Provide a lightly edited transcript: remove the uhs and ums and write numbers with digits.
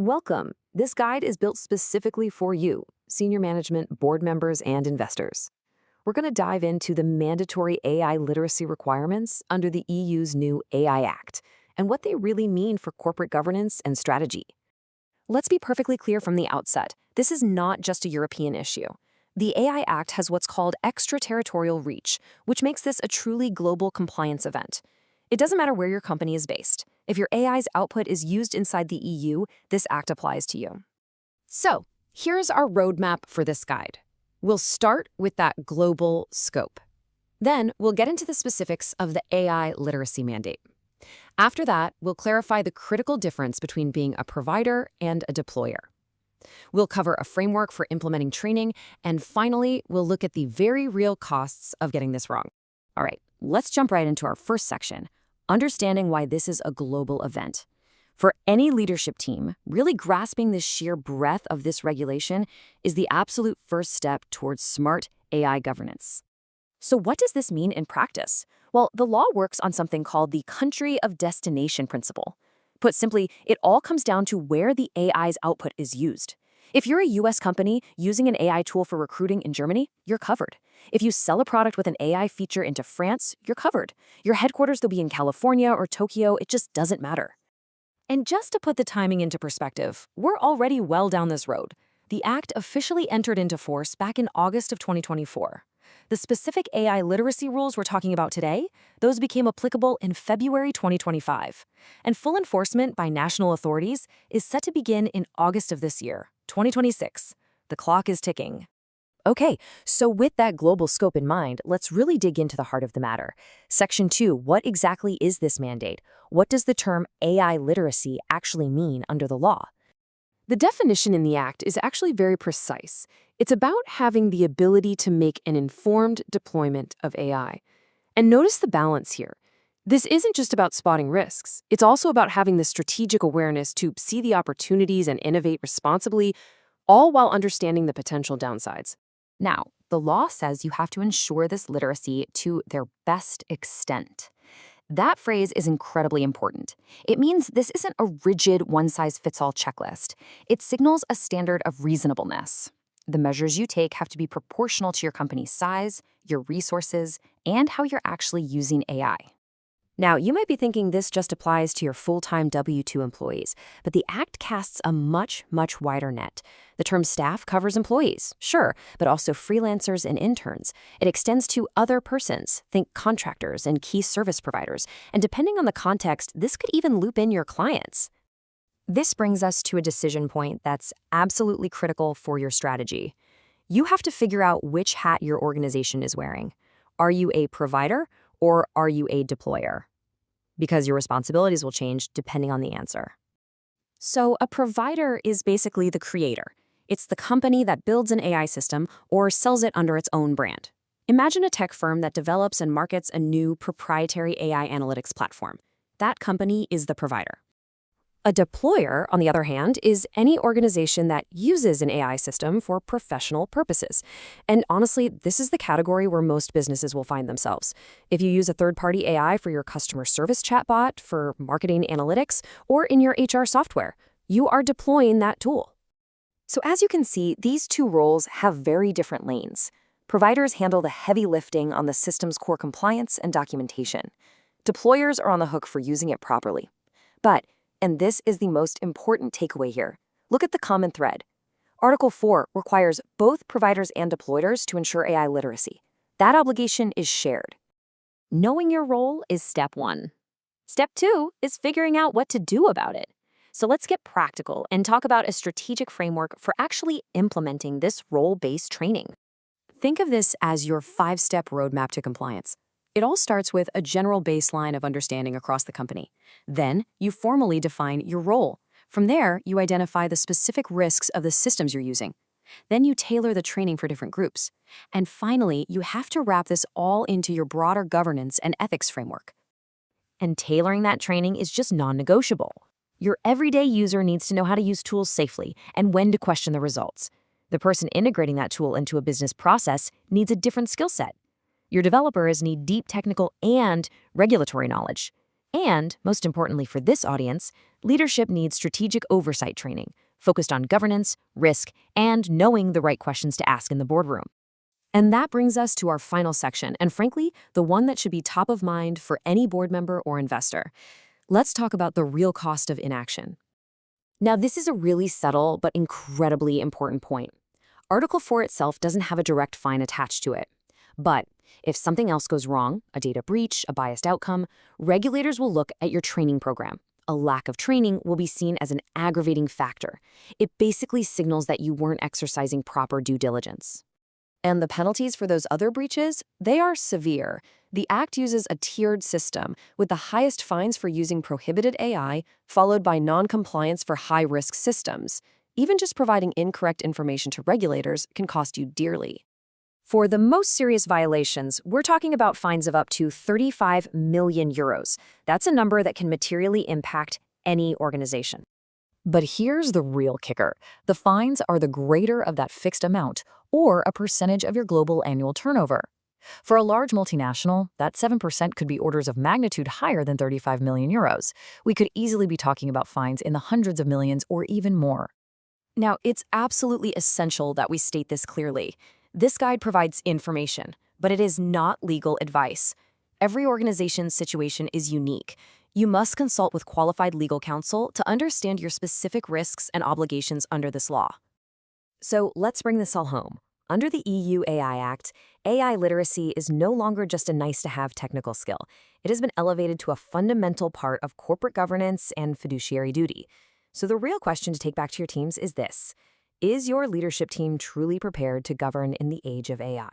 Welcome. This guide is built specifically for you, senior management, board members, and investors. We're going to dive into the mandatory AI literacy requirements under the EU's new AI Act and what they really mean for corporate governance and strategy. Let's be perfectly clear from the outset. This is not just a European issue. The AI Act has what's called extraterritorial reach, which makes this a truly global compliance event. It doesn't matter where your company is based. If your AI's output is used inside the EU, this act applies to you. So, here's our roadmap for this guide. We'll start with that global scope. Then, we'll get into the specifics of the AI literacy mandate. After that, we'll clarify the critical difference between being a provider and a deployer. We'll cover a framework for implementing training, and finally, we'll look at the very real costs of getting this wrong. All right, let's jump right into our first section, understanding why this is a global event. For any leadership team, really grasping the sheer breadth of this regulation is the absolute first step towards smart AI governance. So what does this mean in practice? Well, the law works on something called the country of destination principle. Put simply, it all comes down to where the AI's output is used. If you're a US company using an AI tool for recruiting in Germany, you're covered. If you sell a product with an AI feature into France, you're covered. Your headquarters will be in California or Tokyo, it just doesn't matter. And just to put the timing into perspective, we're already well down this road. The Act officially entered into force back in August of 2024. The specific AI literacy rules we're talking about today, those became applicable in February 2025. And full enforcement by national authorities is set to begin in August of this year, 2026. The clock is ticking. Okay, so with that global scope in mind, let's really dig into the heart of the matter. Section 2, what exactly is this mandate? What does the term AI literacy actually mean under the law? The definition in the Act is actually very precise. It's about having the ability to make an informed deployment of AI. And notice the balance here. This isn't just about spotting risks. It's also about having the strategic awareness to see the opportunities and innovate responsibly, all while understanding the potential downsides. Now, the law says you have to ensure this literacy to their best extent. That phrase is incredibly important. It means this isn't a rigid one-size-fits-all checklist. It signals a standard of reasonableness. The measures you take have to be proportional to your company's size, your resources, and how you're actually using AI. Now, you might be thinking this just applies to your full-time W-2 employees, but the Act casts a much, much wider net. The term staff covers employees, sure, but also freelancers and interns. It extends to other persons, think contractors and key service providers, and depending on the context, this could even loop in your clients. This brings us to a decision point that's absolutely critical for your strategy. You have to figure out which hat your organization is wearing. Are you a provider or are you a deployer? Because your responsibilities will change depending on the answer. So a provider is basically the creator. It's the company that builds an AI system or sells it under its own brand. Imagine a tech firm that develops and markets a new proprietary AI analytics platform. That company is the provider. A deployer, on the other hand, is any organization that uses an AI system for professional purposes. And honestly, this is the category where most businesses will find themselves. If you use a third-party AI for your customer service chatbot, for marketing analytics, or in your HR software, you are deploying that tool. So as you can see, these two roles have very different lanes. Providers handle the heavy lifting on the system's core compliance and documentation. Deployers are on the hook for using it properly. But and this is the most important takeaway here. Look at the common thread. Article 4 requires both providers and deployers to ensure AI literacy. That obligation is shared. Knowing your role is step 1. Step 2 is figuring out what to do about it. So let's get practical and talk about a strategic framework for actually implementing this role-based training. Think of this as your 5-step roadmap to compliance. It all starts with a general baseline of understanding across the company. Then, you formally define your role. From there, you identify the specific risks of the systems you're using. Then you tailor the training for different groups. And finally, you have to wrap this all into your broader governance and ethics framework. And tailoring that training is just non-negotiable. Your everyday user needs to know how to use tools safely and when to question the results. The person integrating that tool into a business process needs a different skill set. Your developers need deep technical and regulatory knowledge. And, most importantly for this audience, Leadership needs strategic oversight training, focused on governance, risk, and knowing the right questions to ask in the boardroom. And that brings us to our final section, and frankly, the one that should be top of mind for any board member or investor. Let's talk about the real cost of inaction. Now, this is a really subtle but incredibly important point. Article 4 itself doesn't have a direct fine attached to it. But if something else goes wrong, a data breach, a biased outcome, regulators will look at your training program. A lack of training will be seen as an aggravating factor. It basically signals that you weren't exercising proper due diligence. And the penalties for those other breaches, they are severe. The Act uses a tiered system, with the highest fines for using prohibited AI, followed by non-compliance for high-risk systems. Even just providing incorrect information to regulators can cost you dearly. For the most serious violations, we're talking about fines of up to 35 million euros. That's a number that can materially impact any organization. But here's the real kicker. The fines are the greater of that fixed amount, or a percentage of your global annual turnover. For a large multinational, that 7% could be orders of magnitude higher than 35 million euros. We could easily be talking about fines in the hundreds of millions or even more. Now, it's absolutely essential that we state this clearly. This guide provides information, but it is not legal advice. Every organization's situation is unique. You must consult with qualified legal counsel to understand your specific risks and obligations under this law. So let's bring this all home. Under the EU AI Act, AI literacy is no longer just a nice-to-have technical skill. It has been elevated to a fundamental part of corporate governance and fiduciary duty. So the real question to take back to your teams is this: is your leadership team truly prepared to govern in the age of AI?